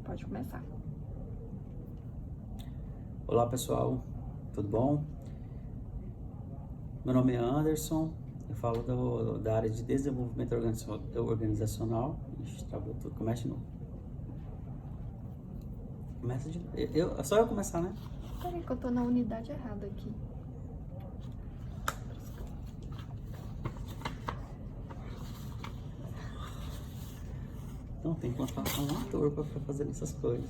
Pode começar. Olá pessoal, tudo bom? Meu nome é Anderson, eu falo da área de desenvolvimento organizacional. Ixi, travou tudo, começa de novo. Começa de novo. Só eu começar, né? Peraí que eu tô na unidade errada aqui. Não tem que contratar um ator pra ficar fazendo essas coisas.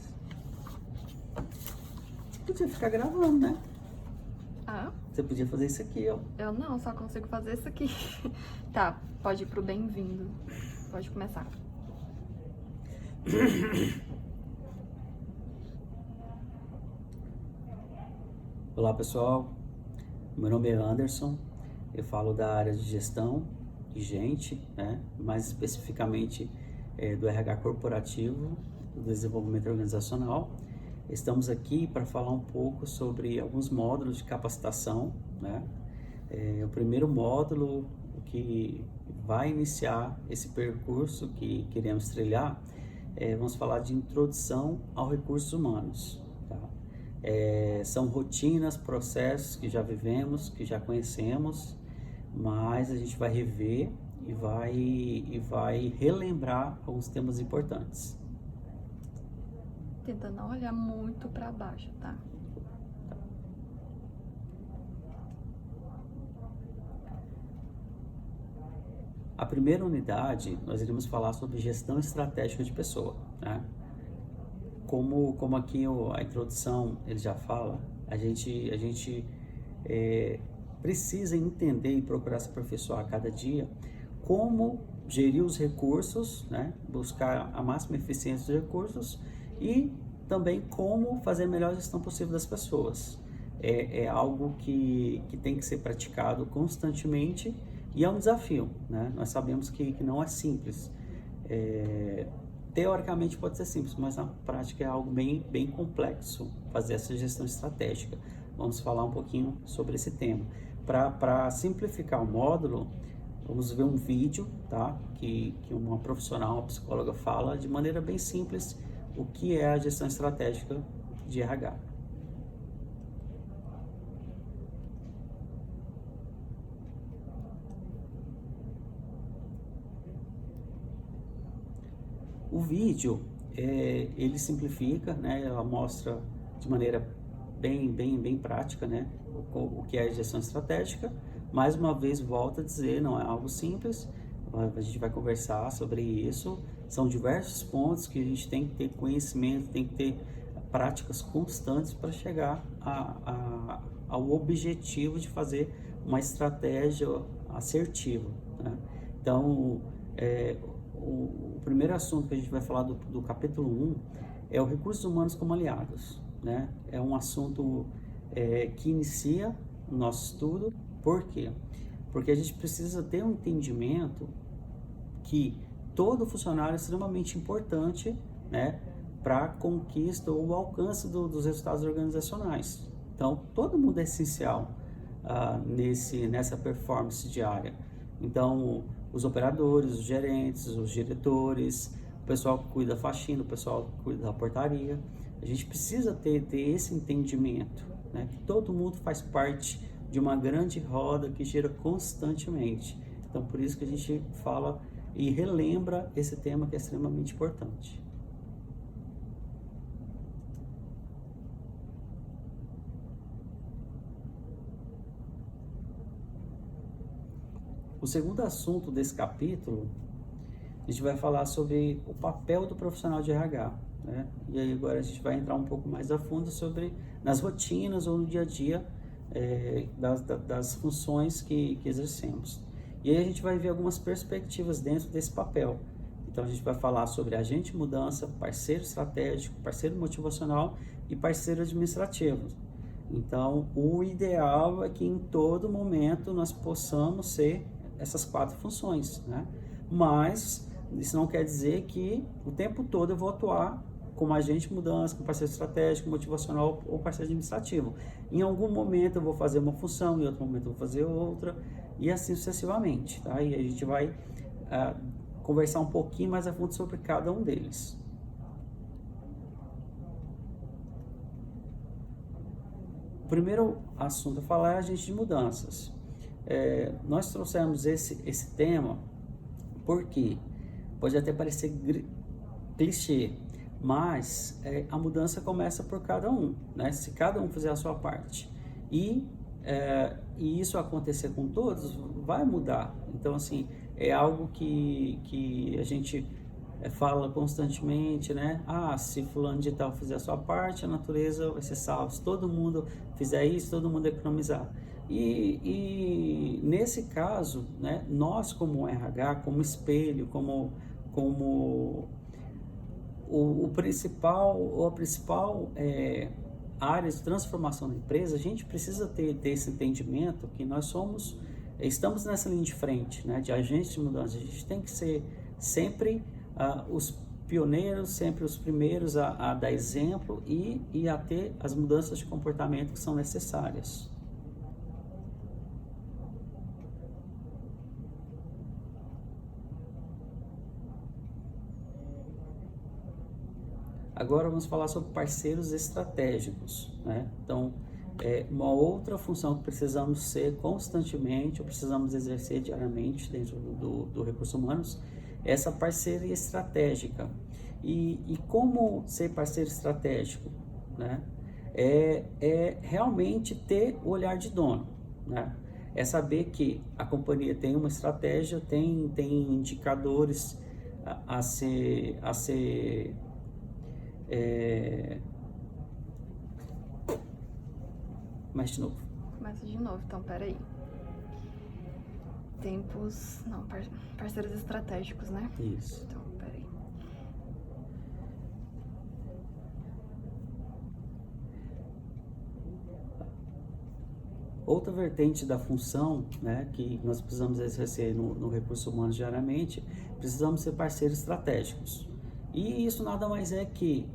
Você podia ficar gravando, né? Ah, Você podia fazer isso aqui, ó. eu não, só consigo fazer isso aqui. Tá, pode ir pro bem-vindo. Pode começar. Olá pessoal, meu nome é Anderson, eu falo da área de gestão de gente, né? Mais especificamente do RH corporativo, do desenvolvimento organizacional. Estamos aqui para falar um pouco sobre alguns módulos de capacitação, né? O primeiro módulo que vai iniciar esse percurso que queremos trilhar, vamos falar de introdução aos recursos humanos. Tá? São rotinas, processos que já vivemos, que já conhecemos, mas a gente vai rever e vai relembrar alguns temas importantes. Tenta não olhar muito pra baixo, tá? A primeira unidade, nós iremos falar sobre gestão estratégica de pessoa, né? Como aqui a introdução ele já fala, a gente precisa entender e procurar se aperfeiçoar a cada dia como gerir os recursos, né? Buscar a máxima eficiência dos recursos e também como fazer a melhor gestão possível das pessoas. É algo que tem que ser praticado constantemente e é um desafio, né? Nós sabemos que não é simples. Teoricamente pode ser simples, mas na prática é algo bem complexo fazer essa gestão estratégica. Vamos falar um pouquinho sobre esse tema. Para simplificar o módulo, vamos ver um vídeo, tá? Que uma profissional, uma psicóloga fala de maneira bem simples o que é a gestão estratégica de RH. O vídeo, ele simplifica, né? Ela mostra de maneira bem prática, né? O que é a gestão estratégica. Mais uma vez, volto a dizer, não é algo simples. A gente vai conversar sobre isso. São diversos pontos que a gente tem que ter conhecimento, tem que ter práticas constantes para chegar ao objetivo de fazer uma estratégia assertiva, né? Então, o primeiro assunto que a gente vai falar do capítulo 1 é o recursos humanos como aliados, né? É um assunto que inicia o nosso estudo. Por quê? Porque a gente precisa ter um entendimento que todo funcionário é extremamente importante, né, para a conquista ou o alcance dos resultados organizacionais. Então, todo mundo é essencial nessa performance diária. Então, os operadores, os gerentes, os diretores, o pessoal que cuida da faxina, o pessoal que cuida da portaria. A gente precisa ter esse entendimento, né, que todo mundo faz parte de uma grande roda que gira constantemente. Então, por isso que a gente fala e relembra esse tema que é extremamente importante. O segundo assunto desse capítulo, a gente vai falar sobre o papel do profissional de RH, né? E aí agora a gente vai entrar um pouco mais a fundo nas rotinas ou no dia a dia das funções que exercemos. E aí a gente vai ver algumas perspectivas dentro desse papel. Então a gente vai falar sobre agente de mudança, parceiro estratégico, parceiro motivacional e parceiro administrativo. Então o ideal é que em todo momento nós possamos ser essas 4 funções, né? Mas isso não quer dizer que o tempo todo eu vou atuar como agente de mudança, como parceiro estratégico, motivacional ou parceiro administrativo. Em algum momento eu vou fazer uma função, em outro momento eu vou fazer outra, e assim sucessivamente, tá? E a gente vai conversar um pouquinho mais a fundo sobre cada um deles. O primeiro assunto a falar é agente de mudanças. Nós trouxemos esse tema porque pode até parecer clichê, mas a mudança começa por cada um, né? Se cada um fizer a sua parte e isso acontecer com todos, vai mudar. Então, assim, é algo que a gente fala constantemente, né? Se fulano de tal fizer a sua parte, a natureza vai ser salva. Se todo mundo fizer isso, todo mundo economizar. E nesse caso, né, nós como RH, como espelho, como a principal área de transformação da empresa, a gente precisa ter esse entendimento que estamos nessa linha de frente, né, de agentes de mudança. A gente tem que ser sempre os pioneiros, sempre os primeiros a dar exemplo e a ter as mudanças de comportamento que são necessárias. Agora vamos falar sobre parceiros estratégicos, né? Então, uma outra função que precisamos ser constantemente, ou precisamos exercer diariamente dentro do Recursos Humanos, é essa parceria estratégica. E como ser parceiro estratégico, né? É realmente ter o olhar de dono, né? É saber que a companhia tem uma estratégia, tem indicadores a ser mais de novo. Começa de novo, então, peraí. Parceiros estratégicos, né? Isso. Então, peraí. Outra vertente da função, né, que nós precisamos exercer no Recursos Humanos diariamente, precisamos ser parceiros estratégicos. E isso nada mais é que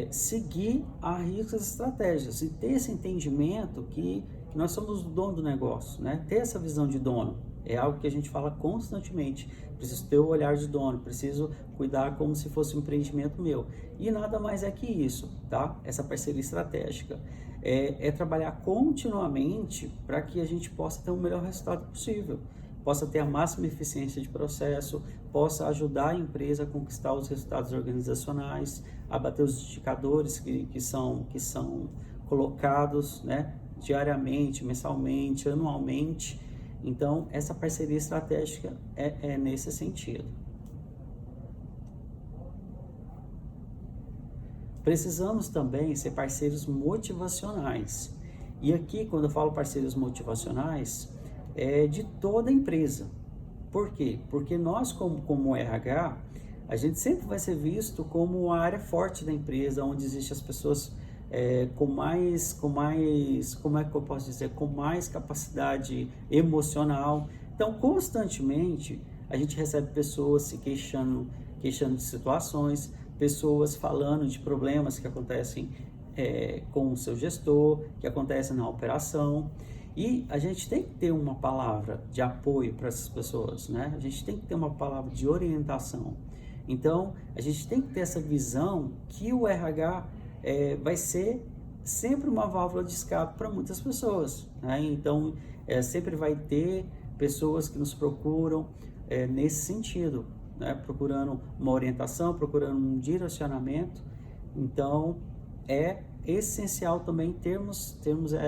seguir a risca as estratégias e ter esse entendimento que nós somos o dono do negócio, né? Ter essa visão de dono é algo que a gente fala constantemente. Preciso ter o olhar de dono, preciso cuidar como se fosse um empreendimento meu. E nada mais é que isso, tá? Essa parceria estratégica é trabalhar continuamente para que a gente possa ter o melhor resultado possível, possa ter a máxima eficiência de processo, possa ajudar a empresa a conquistar os resultados organizacionais, a bater os indicadores que são colocados, né, diariamente, mensalmente, anualmente. Então, essa parceria estratégica é nesse sentido. Precisamos também ser parceiros motivacionais. E aqui, quando eu falo parceiros motivacionais, é de toda a empresa. Por quê? Porque nós, como RH, a gente sempre vai ser visto como a área forte da empresa, onde existem as pessoas como é que eu posso dizer, com mais capacidade emocional. Então, constantemente, a gente recebe pessoas se queixando de situações, pessoas falando de problemas que acontecem com o seu gestor, que acontecem na operação. E a gente tem que ter uma palavra de apoio para essas pessoas, né? A gente tem que ter uma palavra de orientação. Então, a gente tem que ter essa visão que o RH vai ser sempre uma válvula de escape para muitas pessoas, né? Então, sempre vai ter pessoas que nos procuram nesse sentido, né? Procurando uma orientação, procurando um direcionamento. Então, é essencial também termos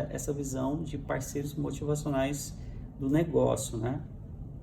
essa visão de parceiros motivacionais do negócio, né?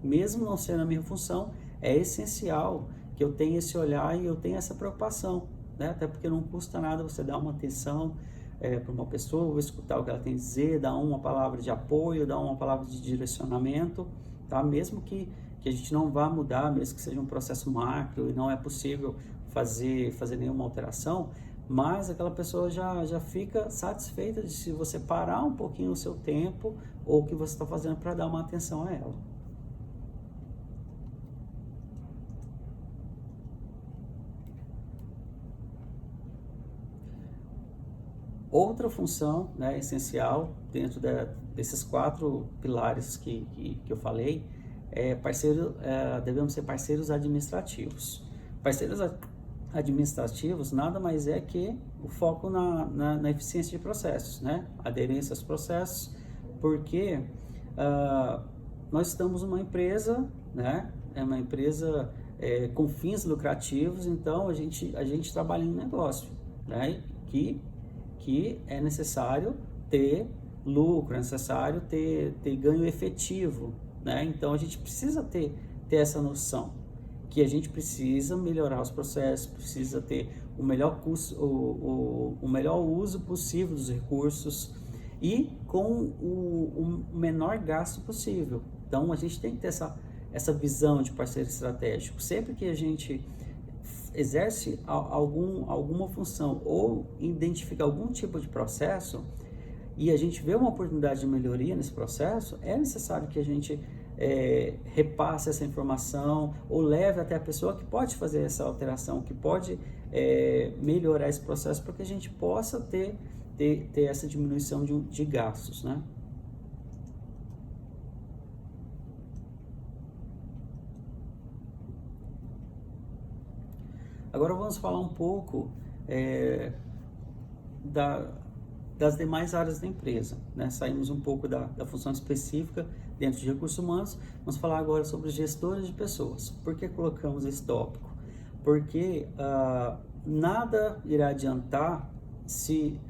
Mesmo não sendo a minha função, é essencial que eu tenha esse olhar e eu tenha essa preocupação, né? Até porque não custa nada você dar uma atenção para uma pessoa, escutar o que ela tem a dizer, dar uma palavra de apoio, dar uma palavra de direcionamento, tá? Mesmo que a gente não vá mudar, mesmo que seja um processo macro e não é possível fazer nenhuma alteração, mas aquela pessoa já fica satisfeita de se você parar um pouquinho o seu tempo ou o que você está fazendo para dar uma atenção a ela. Outra função, né, essencial dentro desses 4 pilares que eu falei devemos ser parceiros administrativos. Parceiros administrativos nada mais é que o foco na eficiência de processos, né? Aderência aos processos, porque nós estamos numa empresa, né? É uma empresa com fins lucrativos, então a gente trabalha em um negócio, né? Que é necessário ter lucro, é necessário ter ganho efetivo, né? Então a gente precisa ter essa noção que a gente precisa melhorar os processos, precisa ter o melhor o melhor uso possível dos recursos e com o menor gasto possível. Então a gente tem que ter essa visão de parceiro estratégico. Sempre que a gente exerce alguma função ou identifica algum tipo de processo e a gente vê uma oportunidade de melhoria nesse processo, é necessário que a gente repasse essa informação ou leve até a pessoa que pode fazer essa alteração, que pode melhorar esse processo para que a gente possa ter essa diminuição de gastos, né? Agora vamos falar um pouco das demais áreas da empresa, né? Saímos um pouco da função específica dentro de recursos humanos, vamos falar agora sobre gestores de pessoas. Por que colocamos esse tópico? Porque nada irá adiantar se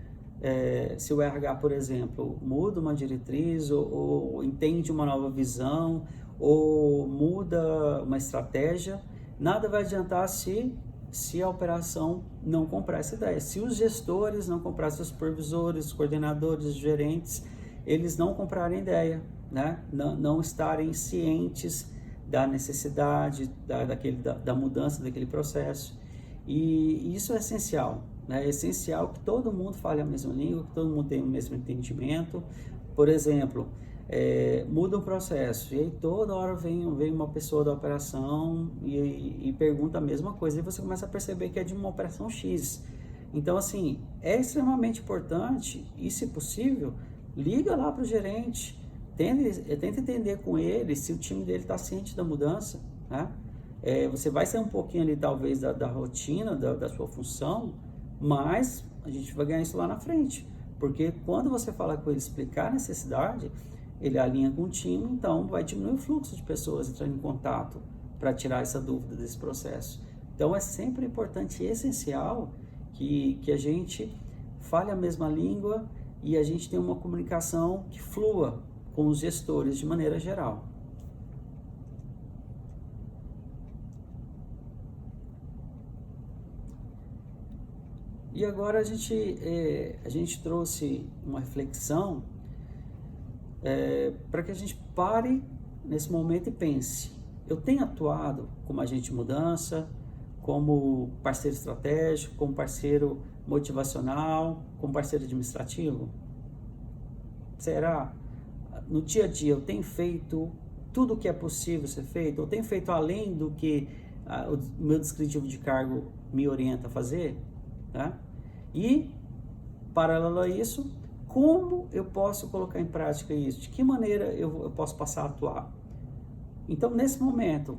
o RH, por exemplo, muda uma diretriz ou entende uma nova visão ou muda uma estratégia, nada vai adiantar se a operação não comprar essa ideia. Se os gestores não comprarem, os supervisores, os coordenadores, os gerentes, eles não comprarem ideia, né? Não estarem cientes da necessidade da mudança daquele processo. E isso é essencial, né? É essencial que todo mundo fale a mesma língua, que todo mundo tenha o mesmo entendimento. Por exemplo, muda um processo e aí toda hora vem uma pessoa da operação e pergunta a mesma coisa e você começa a perceber que é de uma operação X. Então, assim, é extremamente importante e, se possível, liga lá para o gerente, tenta entender com ele se o time dele está ciente da mudança, né? Você vai sair um pouquinho ali, talvez, da rotina, da sua função, mas a gente vai ganhar isso lá na frente, porque quando você fala com ele, explicar a necessidade, ele alinha com o time, então vai diminuir o fluxo de pessoas entrando em contato para tirar essa dúvida desse processo. Então é sempre importante e essencial que a gente fale a mesma língua e a gente tenha uma comunicação que flua com os gestores de maneira geral. E agora a gente trouxe uma reflexão para que a gente pare nesse momento e pense: eu tenho atuado como agente de mudança, como parceiro estratégico, como parceiro motivacional, como parceiro administrativo? Será? No dia a dia eu tenho feito tudo o que é possível ser feito? Eu tenho feito além do que o meu descritivo de cargo me orienta a fazer? Tá? E, paralelo a isso, como eu posso colocar em prática isso? De que maneira eu posso passar a atuar? Então, nesse momento,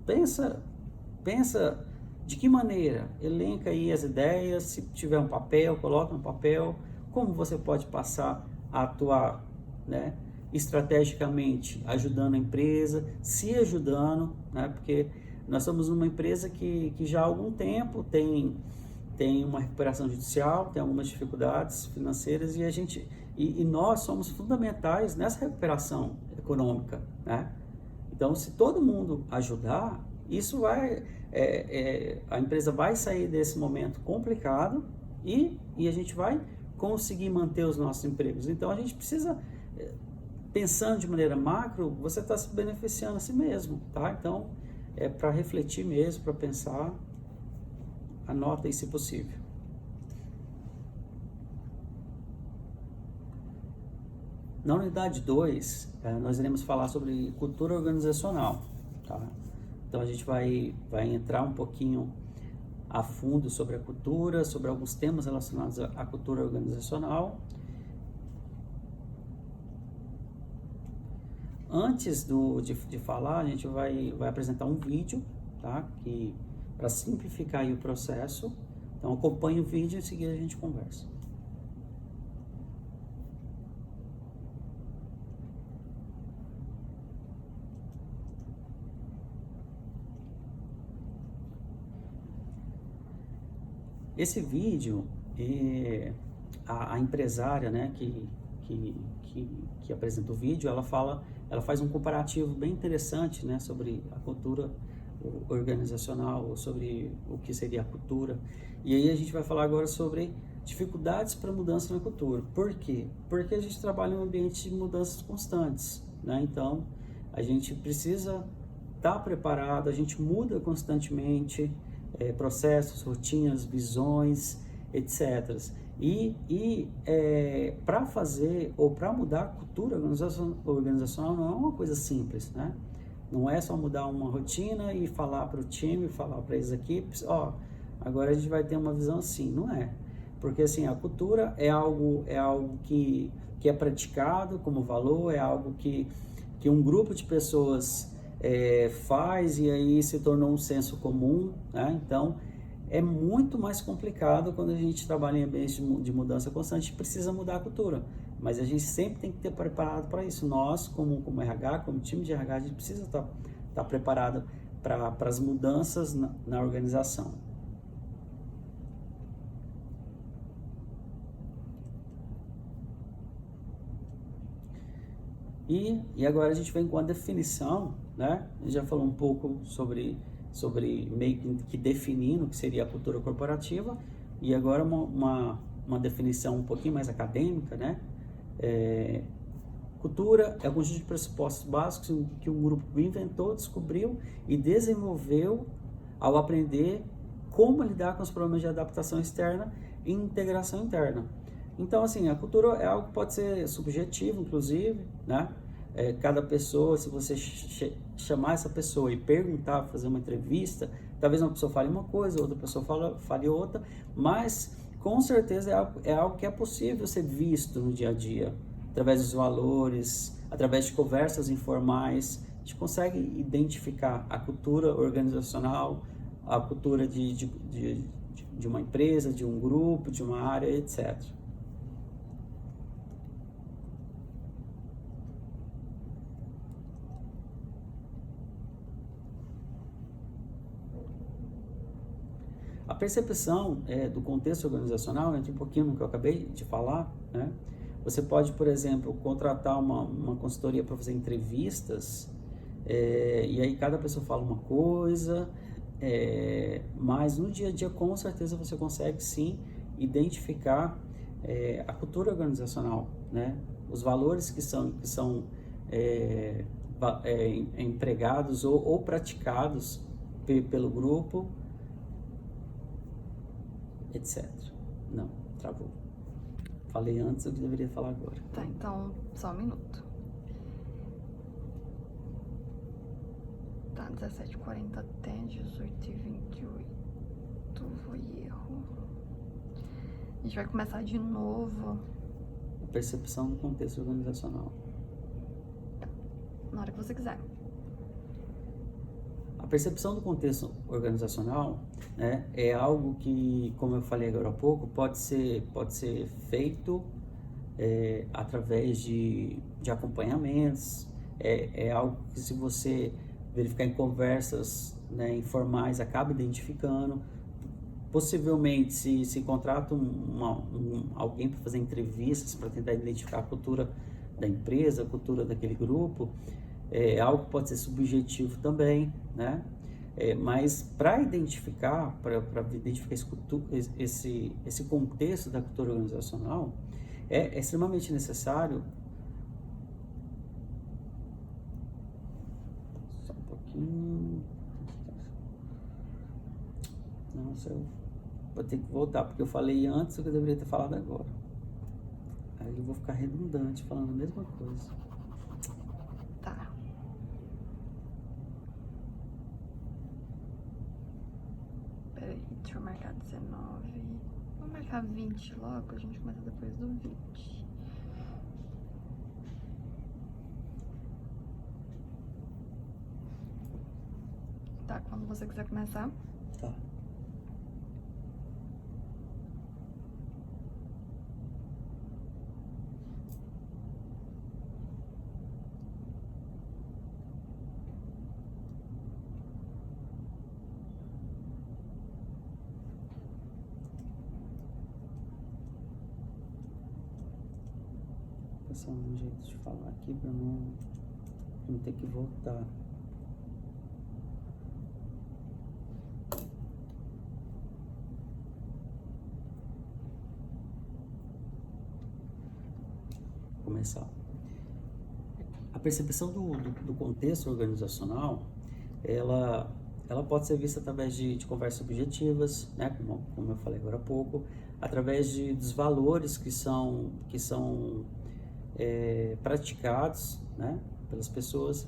pensa de que maneira, elenca aí as ideias, se tiver um papel, coloca no papel, como você pode passar a atuar, né, estrategicamente, ajudando a empresa, se ajudando, né, porque nós somos uma empresa que já há algum tempo tem uma recuperação judicial, tem algumas dificuldades financeiras e nós somos fundamentais nessa recuperação econômica, né? Então, se todo mundo ajudar, isso a empresa vai sair desse momento complicado e a gente vai conseguir manter os nossos empregos. Então, a gente precisa, pensando de maneira macro, você está se beneficiando a si mesmo, tá? Então, é para refletir mesmo, para pensar. Anota aí se possível. Na unidade 2, nós iremos falar sobre cultura organizacional. Tá? Então a gente vai entrar um pouquinho a fundo sobre a cultura, sobre alguns temas relacionados à cultura organizacional. Antes de falar, a gente vai apresentar um vídeo, tá? Que para simplificar aí o processo. Então acompanhe o vídeo e em seguida a gente conversa. Esse vídeo, a empresária, né, que apresenta o vídeo, ela faz um comparativo bem interessante, né, sobre a cultura organizacional, sobre o que seria a cultura. E aí a gente vai falar agora sobre dificuldades para mudança na cultura. Por quê? Porque a gente trabalha em um ambiente de mudanças constantes, né? Então, a gente precisa estar preparado, a gente muda constantemente processos, rotinas, visões, etc. Para fazer ou para mudar a cultura organizacional não é uma coisa simples, né? Não é só mudar uma rotina e falar para o time, falar para as equipes, ó, agora a gente vai ter uma visão assim. Não é. Porque assim, a cultura é algo que é praticado como valor, é algo que um grupo de pessoas faz e aí se tornou um senso comum, né? Então, é muito mais complicado quando a gente trabalha em ambientes de mudança constante, a gente precisa mudar a cultura. Mas a gente sempre tem que ter preparado para isso. Nós, como RH, como time de RH, a gente precisa estar preparado para as mudanças na organização. E agora a gente vem com a definição, né? A gente já falou um pouco sobre meio que definindo o que seria a cultura corporativa, e agora uma definição um pouquinho mais acadêmica, né? Cultura é o conjunto de pressupostos básicos que um grupo inventou, descobriu e desenvolveu ao aprender como lidar com os problemas de adaptação externa e integração interna. Então, assim, a cultura é algo que pode ser subjetivo, inclusive, né? Cada pessoa, se você chamar essa pessoa e perguntar, fazer uma entrevista, talvez uma pessoa fale uma coisa, outra pessoa fale outra, mas com certeza é algo que é possível ser visto no dia a dia, através dos valores, através de conversas informais. A gente consegue identificar a cultura organizacional, a cultura de uma empresa, de um grupo, de uma área, etc. A percepção do contexto organizacional entra um pouquinho no que eu acabei de falar, né? Você pode, por exemplo, contratar uma consultoria para fazer entrevistas, e aí cada pessoa fala uma coisa, mas no dia a dia, com certeza, você consegue sim identificar a cultura organizacional, né? Os valores que são empregados ou praticados pelo grupo, etc. Não, travou. Falei antes o que deveria falar agora. Tá, então, só um minuto. Tá, 17h40 até 18h28. Foi erro. A gente vai começar de novo. A percepção do contexto organizacional. Tá, na hora que você quiser. A percepção do contexto organizacional, né, é algo que, como eu falei agora há pouco, pode ser feito através de acompanhamentos. É algo que, se você verificar em conversas, né, informais, acaba identificando. Possivelmente, se contrata alguém para fazer entrevistas, para tentar identificar a cultura da empresa, a cultura daquele grupo, algo que pode ser subjetivo também, né? Mas para identificar esse contexto da cultura organizacional, é extremamente necessário. Só um pouquinho. Nossa, eu vou ter que voltar, porque eu falei antes o que eu deveria ter falado agora. Aí eu vou ficar redundante falando a mesma coisa. Tá. Peraí, deixa eu marcar 19. Vou marcar 20 logo, a gente começa depois do 20. Tá, quando você quiser começar. Tá. Pensar um jeito de falar aqui para não ter que voltar. Começar. A percepção do contexto organizacional, ela pode ser vista através de conversas objetivas, né, como eu falei agora há pouco, através dos valores que são praticados, né, pelas pessoas.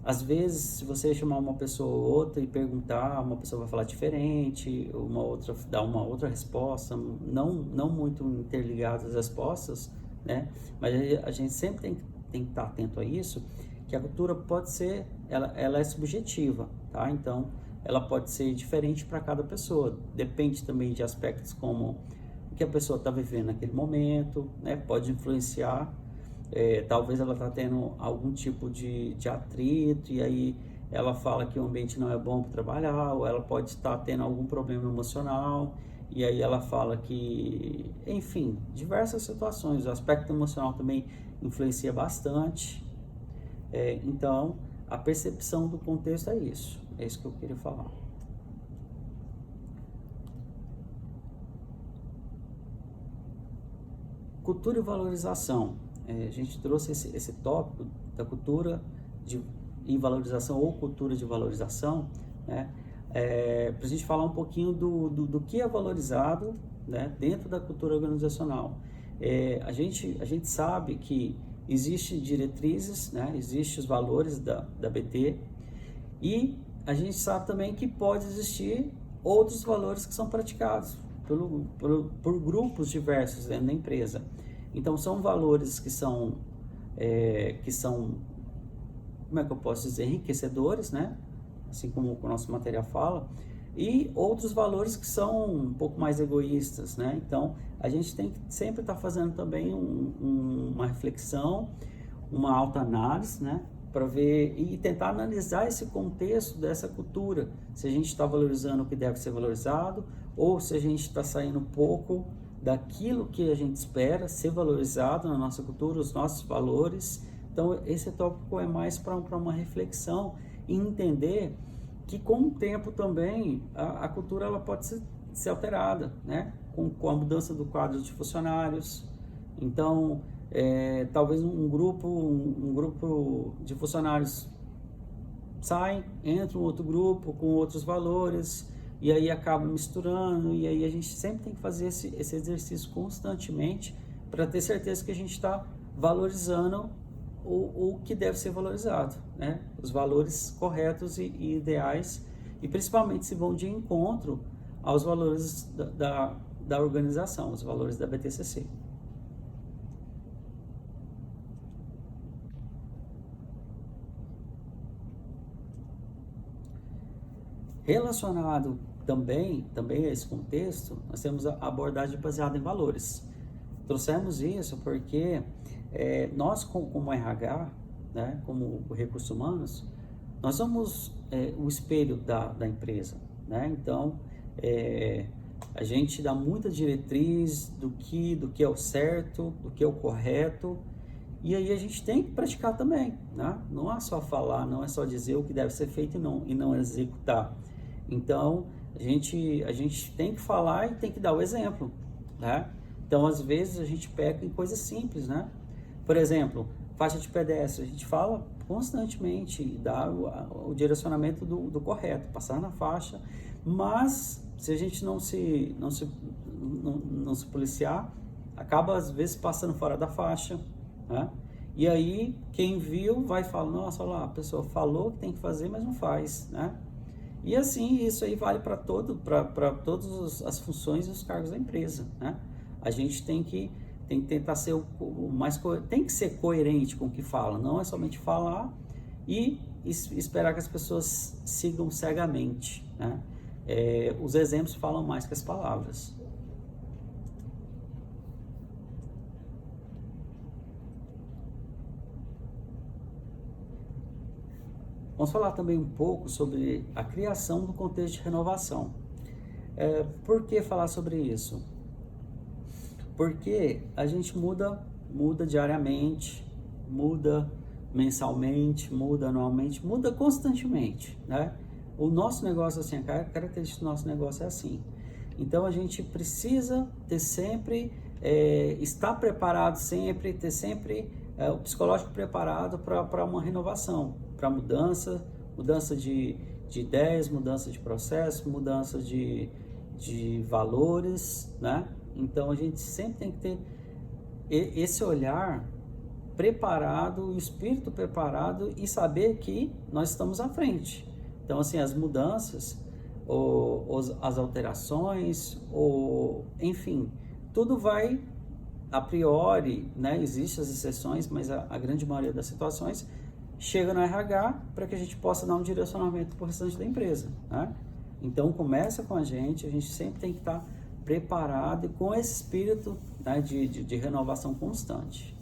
Às vezes, se você chamar uma pessoa ou outra e perguntar, uma pessoa vai falar diferente, uma outra dá uma outra resposta, não muito interligadas as respostas, né? Mas a gente sempre tem que estar atento a isso, que a cultura pode ser, ela é subjetiva, tá? Então, ela pode ser diferente para cada pessoa, depende também de aspectos como o que a pessoa está vivendo naquele momento, né? Pode influenciar, talvez ela está tendo algum tipo de atrito, e aí ela fala que o ambiente não é bom para trabalhar, ou ela pode estar tendo algum problema emocional, e aí ela fala que, enfim, diversas situações. O aspecto emocional também influencia bastante. Então, a percepção do contexto é isso que eu queria falar. Cultura e valorização. A gente trouxe esse tópico da cultura e valorização, ou cultura de valorização, né? Para a gente falar um pouquinho do que é valorizado, né, dentro da cultura organizacional. A gente sabe que existem diretrizes, né, existem os valores da BT, e a gente sabe também que pode existir outros valores que são praticados por grupos diversos dentro da empresa. Então, são valores que são, como é que eu posso dizer, enriquecedores, né? Assim como o nosso material fala, e outros valores que são um pouco mais egoístas, né? Então, a gente tem que sempre estar fazendo também uma reflexão, uma autoanálise, né? Para ver e tentar analisar esse contexto dessa cultura, se a gente está valorizando o que deve ser valorizado, ou se a gente está saindo um pouco daquilo que a gente espera ser valorizado na nossa cultura, os nossos valores. Então, esse tópico é mais para uma reflexão e entender que com o tempo também a cultura ela pode ser alterada, né? Com a mudança do quadro de funcionários. Então, talvez um grupo de funcionários sai, entra um outro grupo com outros valores, e aí acaba misturando, e aí a gente sempre tem que fazer esse exercício constantemente para ter certeza que a gente está valorizando o que deve ser valorizado, né? Os valores corretos e ideais, e principalmente se vão de encontro aos valores da organização, os valores da BTCC. Relacionado também a esse contexto, nós temos a abordagem baseada em valores. Trouxemos isso porque nós, como RH, né, como recursos humanos, nós somos o espelho da empresa, né? Então, a gente dá muita diretriz do que é o certo, do que é o correto, e aí a gente tem que praticar também, né? Não é só falar, não é só dizer o que deve ser feito e não executar. Então, a gente tem que falar e tem que dar o exemplo, né? Então, às vezes, a gente peca em coisas simples, né? Por exemplo, faixa de pedestre, a gente fala constantemente, dá o direcionamento do correto, passar na faixa, mas se a gente não se policiar, acaba às vezes passando fora da faixa, né? E aí, quem viu vai falar, nossa, olha lá, a pessoa falou que tem que fazer, mas não faz, né? E assim, isso aí vale para todas as funções e os cargos da empresa, né? A gente tem que tentar ser tem que ser coerente com o que fala, não é somente falar e esperar que as pessoas sigam cegamente, né? os exemplos falam mais que as palavras. Vamos falar também um pouco sobre a criação do contexto de renovação. Por que falar sobre isso? Porque a gente muda diariamente, muda mensalmente, muda anualmente, muda constantemente, né? O nosso negócio, assim, a característica do nosso negócio é assim. Então, a gente precisa ter sempre, estar preparado sempre, ter sempre o psicológico preparado para uma renovação, para mudança de ideias, mudança de processo, mudança de valores, né? Então, a gente sempre tem que ter esse olhar preparado, o espírito preparado e saber que nós estamos à frente. Então, assim, as mudanças, as alterações, enfim, tudo vai a priori, né? Existem as exceções, mas a grande maioria das situações chega no RH para que a gente possa dar um direcionamento para o restante da empresa, né? Então, começa com a gente sempre tem que estar preparado e com esse espírito, né, de renovação constante.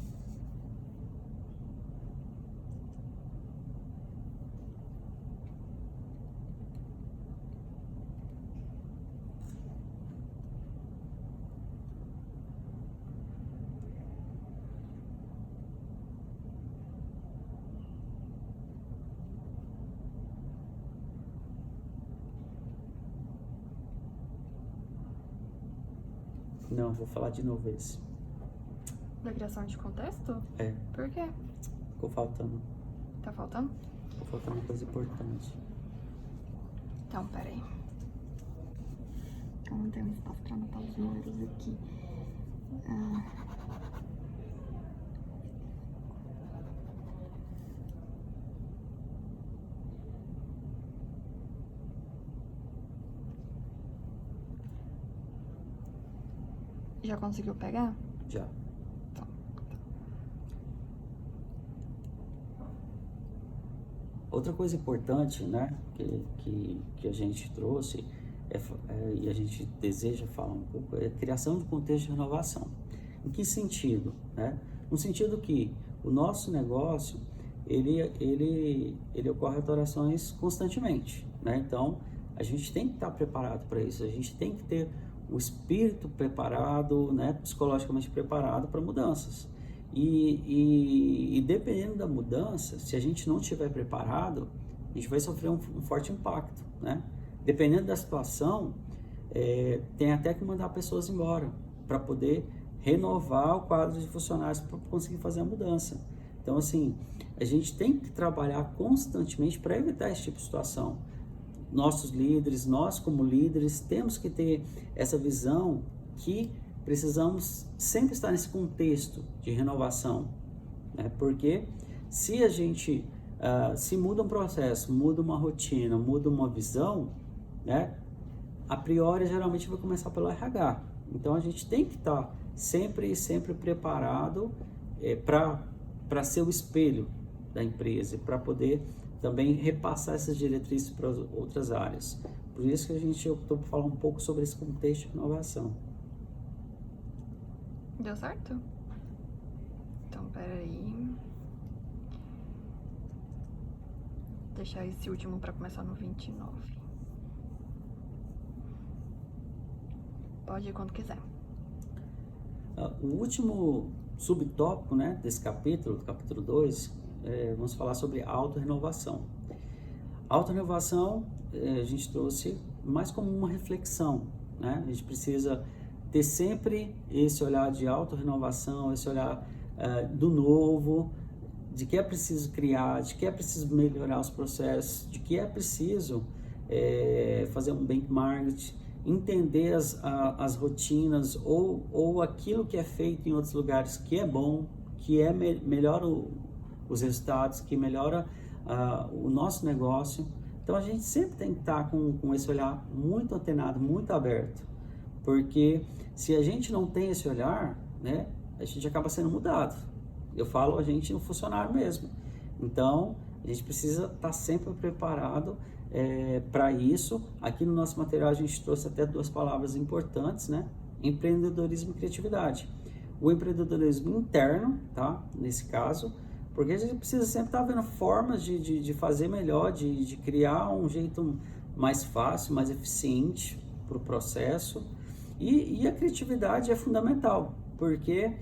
Não, vou falar de novo esse. Da criação de contexto? É. Por quê? Ficou faltando. Tá faltando? Ficou faltando uma coisa importante. Então, peraí. Eu não tenho espaço pra anotar os números aqui. Já conseguiu pegar? Já. Então. Outra coisa importante, né, que a gente trouxe e a gente deseja falar um pouco é a criação de contexto de renovação. Em que sentido, né? No sentido que o nosso negócio ele ocorre alterações constantemente, né? Então a gente tem que estar preparado para isso, a gente tem que ter o espírito preparado, né, psicologicamente preparado para mudanças. E dependendo da mudança, se a gente não estiver preparado, a gente vai sofrer um forte impacto, né? Dependendo da situação, tem até que mandar pessoas embora para poder renovar o quadro de funcionários para conseguir fazer a mudança. Então, assim, a gente tem que trabalhar constantemente para evitar esse tipo de situação. Nossos líderes, nós como líderes, temos que ter essa visão que precisamos sempre estar nesse contexto de renovação, né? Porque se a gente, se muda um processo, muda uma rotina, muda uma visão, né? A priori, geralmente vai começar pelo RH. Então, a gente tem que estar sempre preparado para ser o espelho da empresa, para poder também repassar essas diretrizes para outras áreas. Por isso que a gente optou por falar um pouco sobre esse contexto de inovação. Deu certo? Então, peraí. Vou deixar esse último para começar no 29. Pode ir quando quiser. O último subtópico, né, desse capítulo, do capítulo 2, vamos falar sobre autorrenovação. Autorrenovação, a gente trouxe mais como uma reflexão, né? A gente precisa ter sempre esse olhar de autorrenovação, esse olhar do novo, de que é preciso criar, de que é preciso melhorar os processos, de que é preciso fazer um benchmark, entender as rotinas ou aquilo que é feito em outros lugares que é bom, que melhora os resultados, que melhora o nosso negócio. Então a gente sempre tem que estar com esse olhar muito antenado, muito aberto, porque se a gente não tem esse olhar, né, a gente acaba sendo mudado. Eu falo a gente no funcionário mesmo. Então a gente precisa estar sempre preparado para isso. Aqui no nosso material a gente trouxe até duas palavras importantes, né? Empreendedorismo e criatividade. O empreendedorismo interno, tá? Nesse caso, porque a gente precisa sempre estar vendo formas de fazer melhor, de criar um jeito mais fácil, mais eficiente para o processo. E a criatividade é fundamental, porque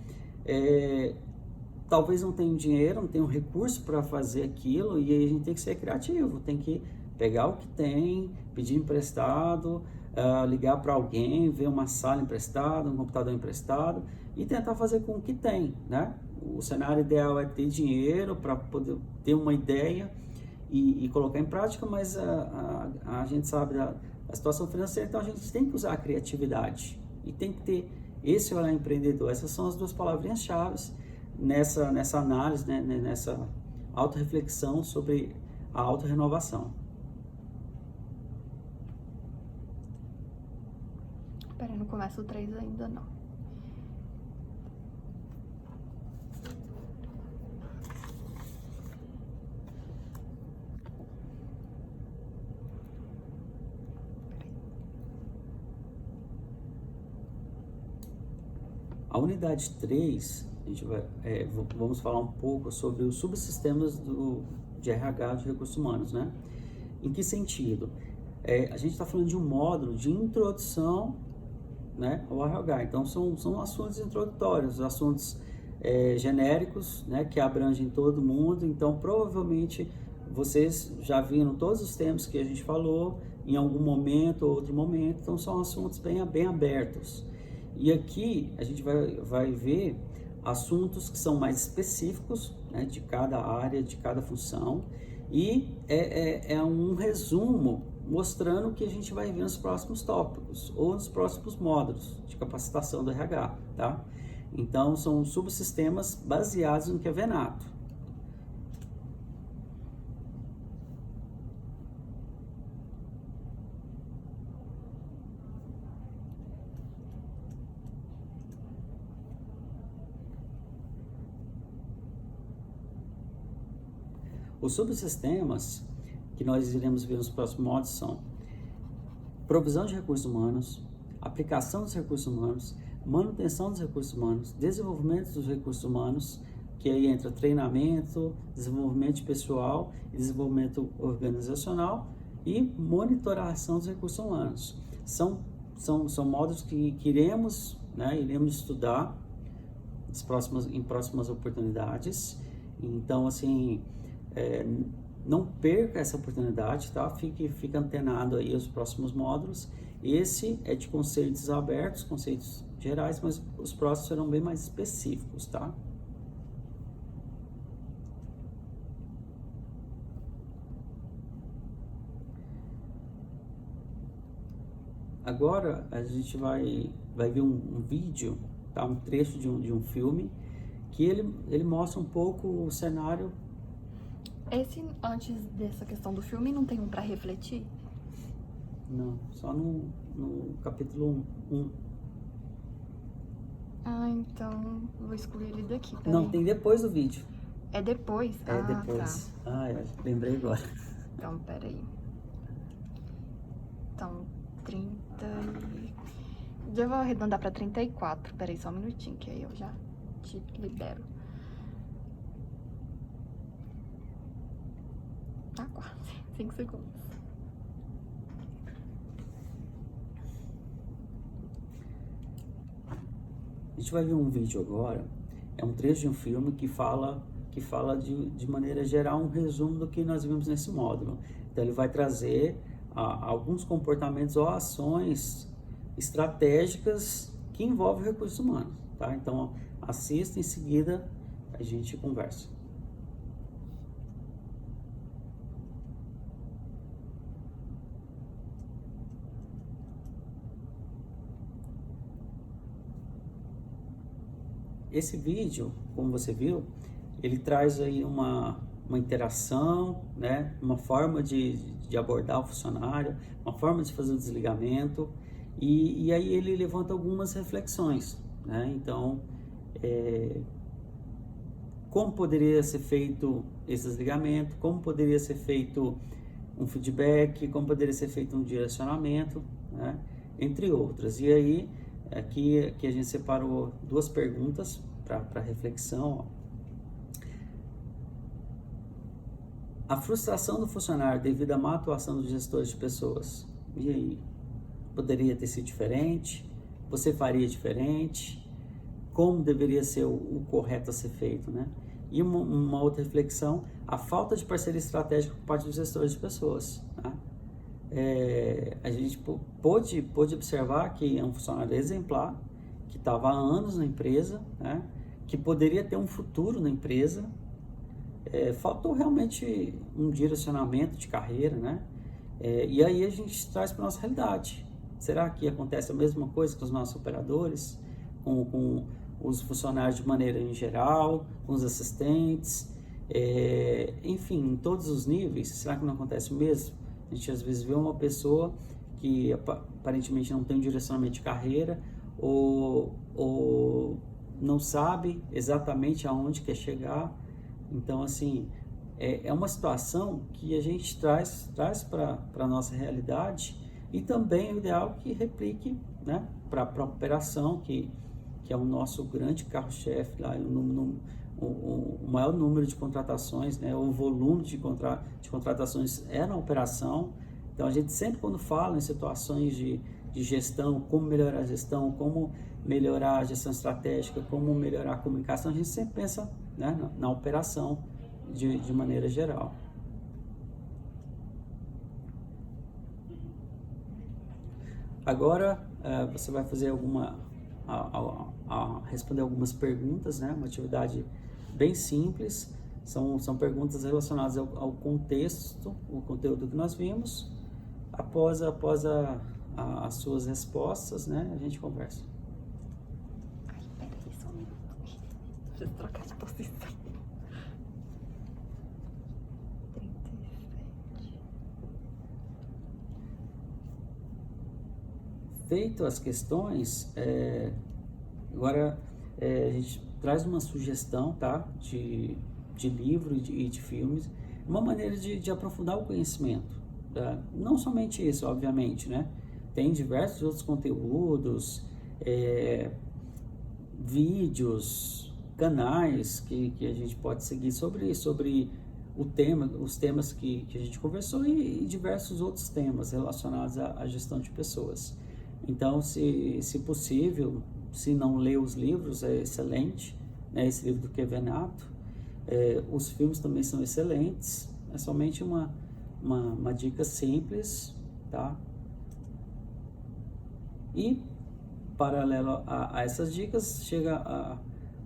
talvez não tenha dinheiro, não tenha um recurso para fazer aquilo, e aí a gente tem que ser criativo, tem que pegar o que tem, pedir emprestado, ligar para alguém, ver uma sala emprestada, um computador emprestado e tentar fazer com o que tem, né? O cenário ideal é ter dinheiro para poder ter uma ideia e colocar em prática, mas a gente sabe da situação financeira, então a gente tem que usar a criatividade e tem que ter esse olhar empreendedor. Essas são as duas palavrinhas-chave nessa análise, né? Nessa autorreflexão sobre a autorrenovação. Peraí, não começa o 3 ainda não. A unidade 3, a gente vamos falar um pouco sobre os subsistemas de RH, de recursos humanos, né? Em que sentido? A gente está falando de um módulo de introdução, né, ao RH. Então, são assuntos introdutórios, assuntos genéricos, né, que abrangem todo mundo. Então, provavelmente, vocês já viram todos os temas que a gente falou em algum momento ou outro momento. Então, são assuntos bem abertos. E aqui a gente vai ver assuntos que são mais específicos, né, de cada área, de cada função, e é um resumo mostrando o que a gente vai ver nos próximos tópicos ou nos próximos módulos de capacitação do RH, tá? Então, são subsistemas baseados no que é Venato. Os subsistemas que nós iremos ver nos próximos módulos são provisão de recursos humanos, aplicação dos recursos humanos, manutenção dos recursos humanos, desenvolvimento dos recursos humanos, que aí entra treinamento, desenvolvimento de pessoal, desenvolvimento organizacional e monitoração dos recursos humanos. São módulos que iremos estudar em próximas oportunidades. Então, assim, não perca essa oportunidade, tá? Fica antenado aí aos próximos módulos. Esse é de conceitos abertos, conceitos gerais, mas os próximos serão bem mais específicos, tá? Agora a gente vai ver um vídeo, tá? Um trecho de um filme que ele mostra um pouco o cenário. Antes dessa questão do filme, não tem um para refletir? Não, só no capítulo 1. Ah, então vou excluir ele daqui, peraí. Não, tem depois do vídeo. É depois? Depois. Tá. Lembrei agora. Então, peraí. Então, 30 e... Já vou arredondar pra 34. Peraí, só um minutinho, que aí eu já te libero. Tá quase. 5 segundos. A gente vai ver um vídeo agora, é um trecho de um filme que fala de maneira geral um resumo do que nós vimos nesse módulo. Então ele vai trazer alguns comportamentos ou ações estratégicas que envolvem recursos humanos, tá? Então assista, em seguida a gente conversa. Esse vídeo, como você viu, ele traz aí uma interação, né? Uma forma de abordar o funcionário, uma forma de fazer o desligamento, e aí ele levanta algumas reflexões, né? Então, como poderia ser feito esse desligamento, como poderia ser feito um feedback, como poderia ser feito um direcionamento, né? Entre outras. E aí, aqui a gente separou 2 perguntas para reflexão. A frustração do funcionário devido à má atuação dos gestores de pessoas. E aí? Poderia ter sido diferente? Você faria diferente? Como deveria ser o correto a ser feito, né? E uma outra reflexão, a falta de parceria estratégica por parte dos gestores de pessoas, tá? A gente pôde observar que é um funcionário exemplar, que estava há anos na empresa, né? Que poderia ter um futuro na empresa. Faltou realmente um direcionamento de carreira, né? E aí a gente traz para a nossa realidade. Será que acontece a mesma coisa com os nossos operadores, com os funcionários de maneira em geral, com os assistentes, enfim, em todos os níveis? Será que não acontece o mesmo? A gente às vezes vê uma pessoa que aparentemente não tem um direcionamento de carreira ou não sabe exatamente aonde quer chegar. Então, assim, é uma situação que a gente traz para a nossa realidade, e também o ideal que replique, né, para a operação, que é o nosso grande carro-chefe, lá, o maior número de contratações, né, o volume de contratações é na operação. Então, a gente sempre, quando fala em situações de gestão, como melhorar a gestão, como melhorar a gestão estratégica, como melhorar a comunicação, a gente sempre pensa, né, na operação de maneira geral. Agora, você vai fazer responder algumas perguntas, né? Uma atividade bem simples. São perguntas relacionadas ao contexto, o conteúdo que nós vimos. Após as suas respostas, né, a gente conversa. Ai, peraí, só um minuto. Deixa eu trocar de posição. 37. Feito as questões, agora a gente traz uma sugestão, tá, de livro e de filmes, uma maneira de aprofundar o conhecimento. Tá? Não somente isso, obviamente, né? Tem diversos outros conteúdos, vídeos, canais que a gente pode seguir sobre os temas que a gente conversou, e diversos outros temas relacionados à gestão de pessoas. Então, se possível, se não ler os livros, é excelente, né? Esse livro do Kevin Nato. Os filmes também são excelentes. É somente uma dica simples, tá? E, paralelo a essas dicas, chega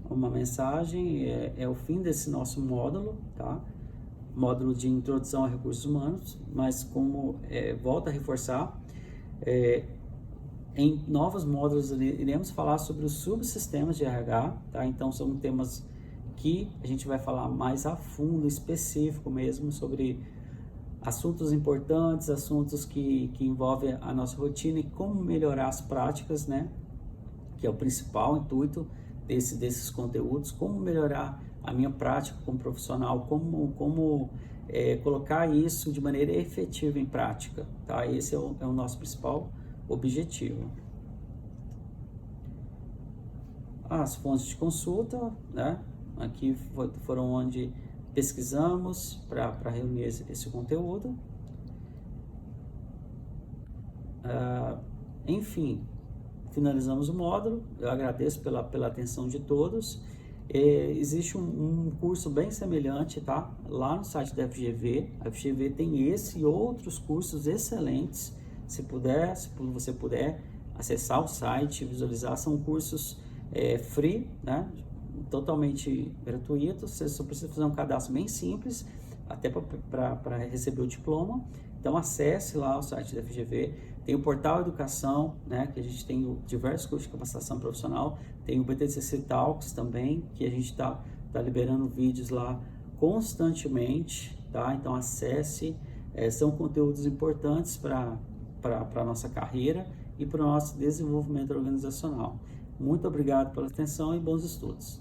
uma mensagem, é o fim desse nosso módulo, tá? Módulo de introdução a recursos humanos, mas como volto a reforçar, em novos módulos iremos falar sobre os subsistemas de RH, tá? Então são temas que a gente vai falar mais a fundo, específico mesmo, sobre assuntos importantes, assuntos que envolvem a nossa rotina e como melhorar as práticas, né? Que é o principal intuito desses conteúdos, como melhorar a minha prática como profissional, como colocar isso de maneira efetiva em prática, tá? Esse é o nosso principal objetivo. As fontes de consulta, né? Aqui foram onde pesquisamos para reunir esse conteúdo. Enfim, finalizamos o módulo. Eu agradeço pela atenção de todos. Existe um curso bem semelhante, tá? Lá no site da FGV. A FGV tem esse e outros cursos excelentes. Se você puder acessar o site, visualizar, são cursos free, né? Totalmente gratuitos. Você só precisa fazer um cadastro bem simples, até para receber o diploma. Então acesse lá o site da FGV. Tem o portal Educação, né, que a gente tem diversos cursos de capacitação profissional. Tem o BTCC Talks também, que a gente está liberando vídeos lá constantemente, tá? Então acesse, são conteúdos importantes para a nossa carreira e para o nosso desenvolvimento organizacional. Muito obrigado pela atenção e bons estudos.